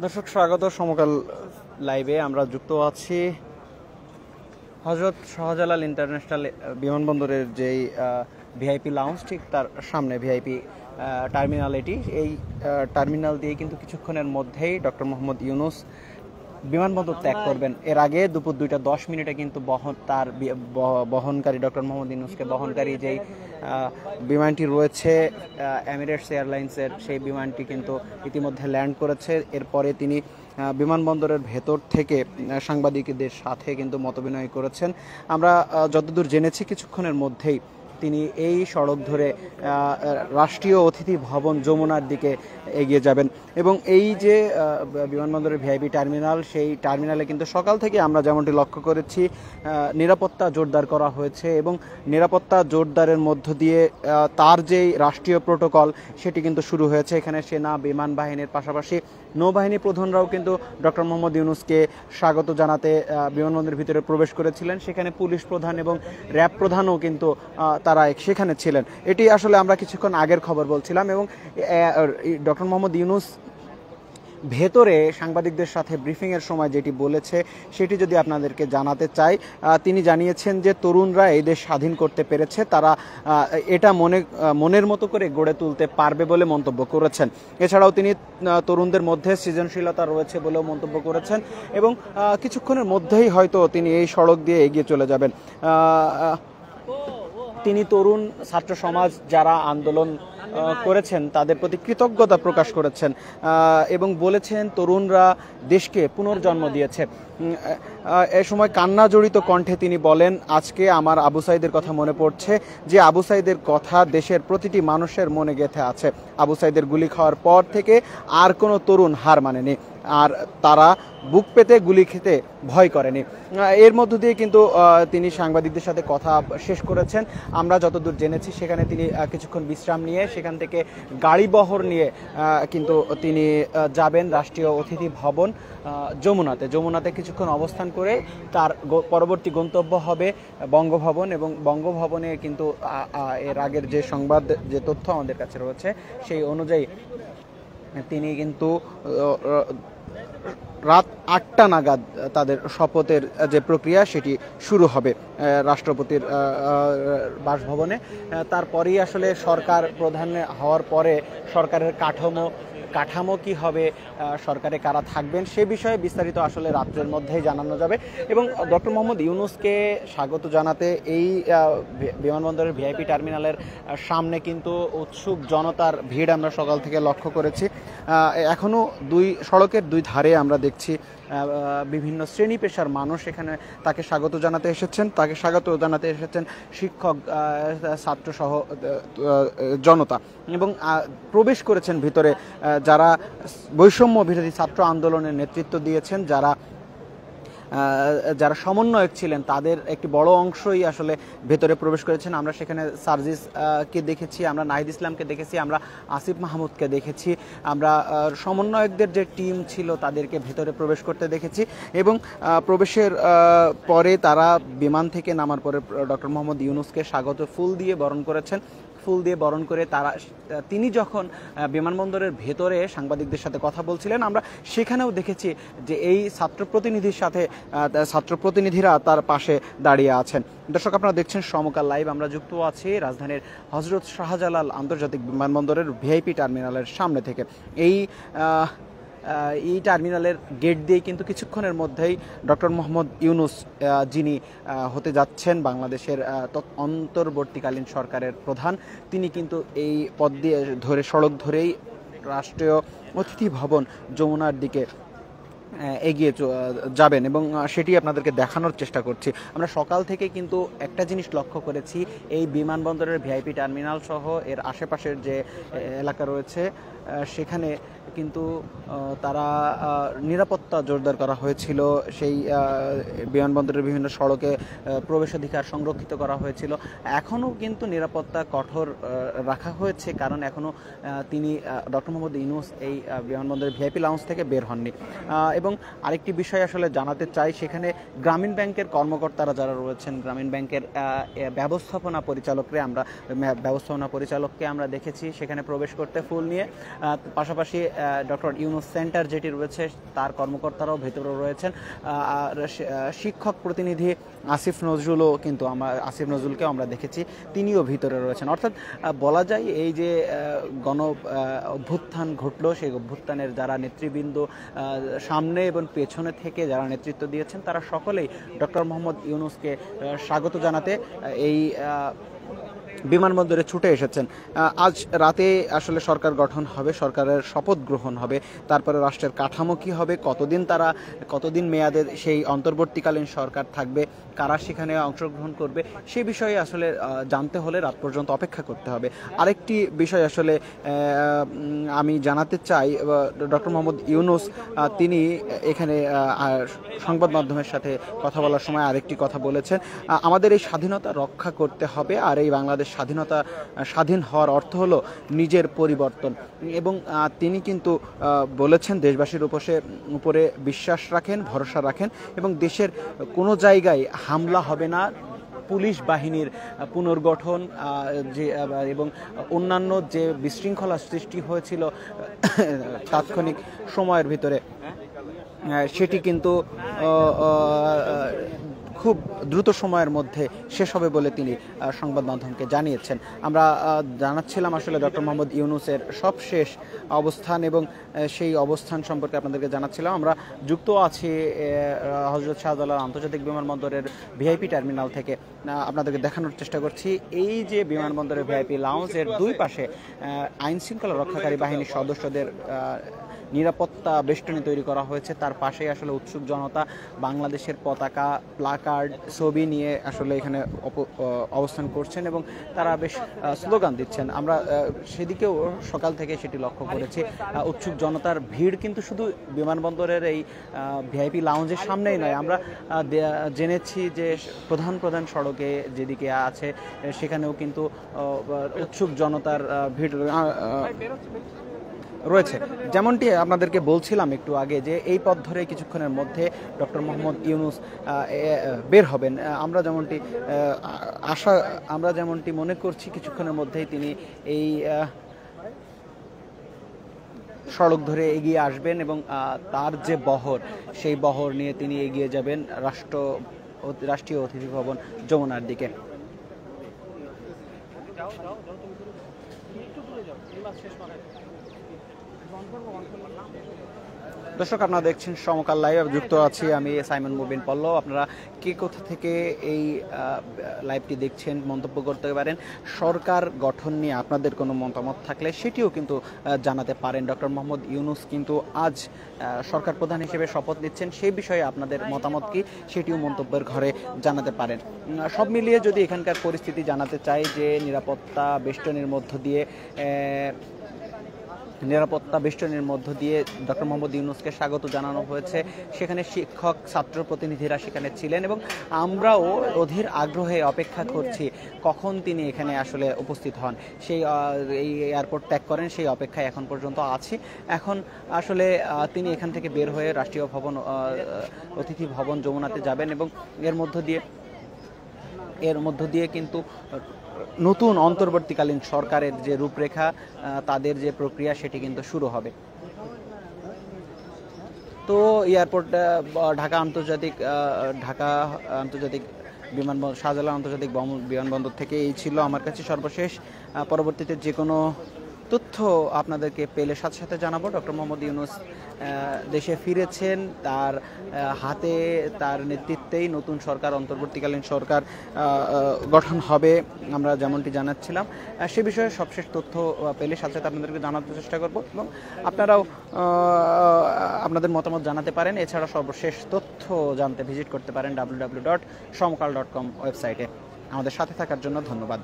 দর্শক স্বাগত সমকাল লাইভে। আমরা যুক্ত আছি হযরত শাহজালাল ইন্টারন্যাশনাল বিমানবন্দরের যেই ভিআইপি লাউঞ্জ, ঠিক তার সামনে ভিআইপি টার্মিনাল। এই টার্মিনাল দিয়ে কিন্তু কিছুক্ষণের মধ্যেই ডক্টর মোহাম্মদ ইউনূস বিমানবন্দর ত্যাগ করবেন। এর আগে দুপুর 2:10 কিন্তু বহনকারী ডক্টর মোহাম্মদ ইউনূসকে বহনকারী যেই বিমানটি রয়েছে এমিরেটস এয়ারলাইন্সের, সেই বিমানটি কিন্তু ইতিমধ্যে ল্যান্ড করেছে। এরপরে তিনি বিমানবন্দরের ভেতর থেকে সাংবাদিকদের সাথে কিন্তু মতবিনিময় করেছেন। আমরা যতদূর জেনেছি কিছুক্ষণের মধ্যেই তিনি এই সড়ক ধরে রাষ্ট্রীয় অতিথি ভবন যমুনার দিকে এগিয়ে যাবেন। এবং এই যে বিমানবন্দরের ভিআইপি টার্মিনাল, সেই টার্মিনালে কিন্তু সকাল থেকে আমরা যেমনটি লক্ষ্য করেছি নিরাপত্তা জোরদার করা হয়েছে। এবং নিরাপত্তা জোরদারের মধ্য দিয়ে তার যেই রাষ্ট্রীয় প্রোটোকল সেটি কিন্তু শুরু হয়েছে। এখানে সেনা, বিমান বাহিনীর পাশাপাশি নৌবাহিনী প্রধানরাও কিন্তু ডক্টর মোহাম্মদ ইউনূসকে স্বাগত জানাতে বিমানবন্দরের ভিতরে প্রবেশ করেছিলেন। সেখানে পুলিশ প্রধান এবং র্যাব প্রধানও কিন্তু তারা সেখানে ছিলেন। এটি আসলে আমরা কিছুক্ষণ আগের খবর বলছিলাম। এবং ডক্টর মোহাম্মদ ইউনূস ভেতরে সাংবাদিকদের সাথে ব্রিফিংয়ের সময় যেটি বলেছে সেটি যদি আপনাদেরকে জানাতে চাই, তিনি জানিয়েছেন যে তরুণরা এই দেশ স্বাধীন করতে পেরেছে, তারা এটা মনের মতো করে গড়ে তুলতে পারবে বলে মন্তব্য করেছেন। এছাড়াও তিনি তরুণদের মধ্যে সৃজনশীলতা রয়েছে বলেও মন্তব্য করেছেন। এবং কিছুক্ষণের মধ্যেই হয়তো তিনি এই সড়ক দিয়ে এগিয়ে চলে যাবেন। তিনি তরুণ ছাত্র সমাজ যারা আন্দোলন করেছেন তাদের প্রতি কৃতজ্ঞতা প্রকাশ করেছেন এবং বলেছেন তরুণরা দেশকে পুনর্জন্ম দিয়েছে। এ সময় কান্না জড়িত কণ্ঠে তিনি বলেন, আজকে আমার আবু সাইদের কথা মনে পড়ছে, যে আবু সাইদের কথা দেশের প্রতিটি মানুষের মনে গেঁথে আছে। আবু সাইদের গুলি খাওয়ার পর থেকে আর কোনো তরুণ হার মানেনি, আর তারা বুক পেতে গুলি খেতে ভয় করেনি। এর মধ্য দিয়ে কিন্তু তিনি সাংবাদিকদের সাথে কথা শেষ করেছেন। আমরা যতদূর জেনেছি সেখানে তিনি কিছুক্ষণ বিশ্রাম নিয়ে সেখান থেকে গাড়িবহর নিয়ে কিন্তু তিনি যাবেন রাষ্ট্রীয় অতিথি ভবন যমুনাতে কিছুক্ষণ অবস্থান করে তার পরবর্তী গন্তব্য হবে বঙ্গভবন। এবং বঙ্গভবনে কিন্তু এর আগের যে সংবাদ, যে তথ্য আমাদের কাছে রয়েছে সেই অনুযায়ী তিনি কিন্তু রাত 8টা নাগাদ তাদের শপথের যে প্রক্রিয়া সেটি শুরু হবে রাষ্ট্রপতির বাসভবনে। তারপরেই আসলে সরকার প্রধান হওয়ার পরে সরকারের কাঠামো কি হবে, সরকারে কারা থাকবেন সে বিষয়ে বিস্তারিত আসলে রাত্রের মধ্যেই জানানো যাবে। এবং ডক্টর মোহাম্মদ ইউনূসকে স্বাগত জানাতে এই বিমানবন্দরের ভিআইপি টার্মিনালের সামনে কিন্তু উৎসুক জনতার ভিড় আমরা সকাল থেকে লক্ষ্য করেছি। এখনও সড়কের দুই ধারে আমরা দেখছি বিভিন্ন শ্রেণী পেশার মানুষ এখানে তাকে স্বাগত জানাতে এসেছেন শিক্ষক, ছাত্রসহ জনতা। এবং প্রবেশ করেছেন ভিতরে যারা বৈষম্য বিরোধী ছাত্র আন্দোলনের নেতৃত্ব দিয়েছেন, যারা সমন্বয়ক ছিলেন, তাদের একটি বড় অংশই আসলে ভেতরে প্রবেশ করেছেন। আমরা সেখানে সার্জিসকে দেখেছি, আমরা নাহিদ ইসলামকে দেখেছি, আমরা আসিফ মাহমুদকে দেখেছি, আমরা সমন্বয়কদের যে টিম ছিল তাদেরকে ভেতরে প্রবেশ করতে দেখেছি। এবং প্রবেশের পরে তারা বিমান থেকে নামার পরে ডক্টর মোহাম্মদ ইউনূসকে স্বাগত ফুল দিয়ে বরণ করে তিনি যখন বিমানবন্দরের ভেতরে সাংবাদিকদের সাথে কথা বলছিলেন, আমরা সেখানেও দেখেছি যে এই ছাত্রপ্রতিনিধিরা তার পাশে দাঁড়িয়ে আছেন। দর্শক, আপনারা দেখছেন সমকাল লাইভ। আমরা যুক্ত আছি রাজধানীর হযরত শাহজালাল আন্তর্জাতিক বিমানবন্দরের ভিআইপি টার্মিনালের সামনে থেকে। এই টার্মিনালের গেট দিয়ে কিন্তু কিছুক্ষণের মধ্যেই ডক্টর মোহাম্মদ ইউনূস, যিনি হতে যাচ্ছেন বাংলাদেশের অন্তর্বর্তীকালীন সরকারের প্রধান, তিনি কিন্তু এই পথ দিয়ে সড়ক ধরেই রাষ্ট্রীয় অতিথি ভবন যমুনার দিকে এগিয়ে যাবেন। এবং সেটি আপনাদেরকে দেখানোর চেষ্টা করছি। আমরা সকাল থেকে কিন্তু একটা জিনিস লক্ষ্য করেছি, এই বিমানবন্দরের ভিআইপি টার্মিনাল সহ এর আশেপাশের যে এলাকা রয়েছে সেখানে কিন্তু তারা নিরাপত্তা জোরদার করা হয়েছিল। সেই বিমানবন্দরের বিভিন্ন সড়কে প্রবেশাধিকার সংরক্ষিত করা হয়েছিল। এখনও কিন্তু নিরাপত্তা কঠোর রাখা হয়েছে, কারণ এখনও তিনি ডক্টর মোহাম্মদ ইউনূস এই বিমানবন্দরের ভিআইপি লাউঞ্জ থেকে বের হননি। এবং আরেকটি বিষয় আসলে জানাতে চাই, সেখানে গ্রামীণ ব্যাংকের কর্মকর্তারা যারা রয়েছেন, গ্রামীণ ব্যাংকের ব্যবস্থাপনা পরিচালককে আমরা দেখেছি সেখানে প্রবেশ করতে ফুল নিয়ে। পাশাপাশি ডক্টর ইউনূস সেন্টার যেটি রয়েছে তার কর্মকর্তারাও ভেতরে রয়েছেন। আর শিক্ষক প্রতিনিধি আসিফ নজরুলকেও আমরা দেখেছি, তিনিও ভিতরে রয়েছেন। অর্থাৎ বলা যায় এই যে গণ অভ্যুত্থান ঘটলো, সেই অভ্যুত্থানের যারা নেতৃবৃন্দ সামনে এবং পেছনে থেকে যারা নেতৃত্ব দিয়েছেন তারা সকলেই ডক্টর মোহাম্মদ ইউনূসকে স্বাগত জানাতে এই বিমানবন্দরে ছুটে এসেছেন। আজ রাতে আসলে সরকার গঠন হবে, সরকারের শপথ গ্রহণ হবে, তারপরে রাষ্ট্রের কাঠামো কী হবে, কতদিন মেয়াদে সেই অন্তর্বর্তীকালীন সরকার থাকবে, কারা সেখানে অংশগ্রহণ করবে, সে বিষয়ে আসলে জানতে হলে রাত পর্যন্ত অপেক্ষা করতে হবে। আরেকটি বিষয় আসলে আমি জানাতে চাই, ডক্টর মোহাম্মদ ইউনূস তিনি এখানে সংবাদ মাধ্যমের সাথে কথা বলার সময় আরেকটি কথা বলেছেন, আমাদের এই স্বাধীনতা রক্ষা করতে হবে, আর এই বাংলাদেশ স্বাধীন হওয়ার অর্থ হলো নিজের পরিবর্তন। এবং তিনি কিন্তু বলেছেন দেশবাসীর উপরে বিশ্বাস রাখেন, ভরসা রাখেন এবং দেশের কোনো জায়গায় হামলা হবে না, পুলিশ বাহিনীর পুনর্গঠন এবং অন্যান্য যে বিশৃঙ্খলা সৃষ্টি হয়েছিল তাৎক্ষণিক সময়ের ভিতরে, সেটি কিন্তু খুব দ্রুত সময়ের মধ্যে শেষ হবে বলে তিনি সংবাদ মাধ্যমকে জানিয়েছেন। আমরা জানাচ্ছিলাম আসলে ডক্টর মোহাম্মদ ইউনূসের সবশেষ অবস্থান এবং সেই অবস্থান সম্পর্কে আপনাদেরকে জানাচ্ছিলাম। আমরা যুক্ত আছি হযরত শাহজালাল আন্তর্জাতিক বিমানবন্দরের ভিআইপি টার্মিনাল থেকে, আপনাদেরকে দেখানোর চেষ্টা করছি এই যে বিমানবন্দরের ভিআইপি লাউঞ্জের দুই পাশে আইন শৃঙ্খলা রক্ষাকারী বাহিনীর সদস্যদের নিরাপত্তা বেষ্টনী তৈরি করা হয়েছে। তার পাশেই আসলে উৎসুক জনতা বাংলাদেশের পতাকা, প্লাকার্ড, ছবি নিয়ে আসলে এখানে অবস্থান করছেন এবং তারা বেশ স্লোগান দিচ্ছেন। আমরা সেদিকেও সকাল থেকে সেটি লক্ষ্য করেছি। উৎসুক জনতার ভিড় কিন্তু শুধু বিমানবন্দরের এই ভিআইপি লাউঞ্জের সামনেই নয়, আমরা জেনেছি যে প্রধান সড়কে যেদিকে আছে সেখানেও কিন্তু উৎসুক জনতার ভিড় রয়েছে। যেমনটি আপনাদেরকে বলছিলাম একটু আগে যে এই পথ ধরে কিছুক্ষণের মধ্যে ডক্টর মোহাম্মদ ইউনূস বের হবেন। আমরা যেমনটি মনে করছি কিছুক্ষণের মধ্যেই তিনি এই সড়ক ধরে এগিয়ে আসবেন এবং তার যে বহর, সেই বহর নিয়ে তিনি এগিয়ে যাবেন রাষ্ট্রীয় অতিথি ভবন যমুনার দিকে। দর্শক, আপনারা দেখছেন সমকাল লাইভ, যুক্ত আছি আমি সাইমন মুবিন পল্লব। আপনারা কে কোথা থেকে এই লাইভটি দেখছেন মন্তব্য করতে পারেন। সরকার গঠন নিয়ে আপনাদের কোনো মতামত থাকলে সেটিও কিন্তু জানাতে পারেন। ডক্টর মোহাম্মদ ইউনূস কিন্তু আজ সরকার প্রধান হিসেবে শপথ নিচ্ছেন, সেই বিষয়ে আপনাদের মতামত কি সেটিও মন্তব্যের ঘরে জানাতে পারেন। সব মিলিয়ে যদি এখানকার পরিস্থিতি জানাতে চাই যে নিরাপত্তা বেষ্টনীর মধ্য দিয়ে ডক্টর মোহাম্মদ ইউনূসকে স্বাগত জানানো হয়েছে। সেখানে শিক্ষক, ছাত্র প্রতিনিধিরা সেখানে ছিলেন এবং আমরাও অধীর আগ্রহে অপেক্ষা করছি কখন তিনি এখানে আসলে উপস্থিত হন, এই এয়ারপোর্ট ত্যাগ করেন, সেই অপেক্ষায় এখন পর্যন্ত আছি। এখন আসলে তিনি এখান থেকে বের হয়ে রাষ্ট্রীয় অতিথি ভবন যমুনাতে যাবেন এবং এর মধ্য দিয়ে কিন্তু নতুন অন্তর্বর্তীকালীন সরকারের যে রূপরেখা, তাদের যে প্রক্রিয়া, সেটি কিন্তু শুরু হবে। তো এয়ারপোর্ট ঢাকা আন্তর্জাতিক বিমানবন্দর, শাহজালাল আন্তর্জাতিক বিমানবন্দর থেকে এই ছিল আমার কাছে সর্বশেষ। পরবর্তীতে যে কোনো তথ্য আপনাদেরকে পেলে সাথে সাথে জানাবো। ডক্টর মোহাম্মদ ইউনূস দেশে ফিরেছেন, তার হাতে, তার নেতৃত্বেই নতুন সরকার, অন্তর্বর্তীকালীন সরকার গঠন হবে আমরা যেমনটি জানাচ্ছিলাম। সে বিষয়ে সবশেষ তথ্য পেলে সাথে সাথে আপনাদেরকে জানাতে চেষ্টা করব এবং আপনারাও আপনাদের মতামত জানাতে পারেন। এছাড়া সর্বশেষ তথ্য জানতে ভিজিট করতে পারেন www.সমকাল.com ওয়েবসাইটে। আমাদের সাথে থাকার জন্য ধন্যবাদ।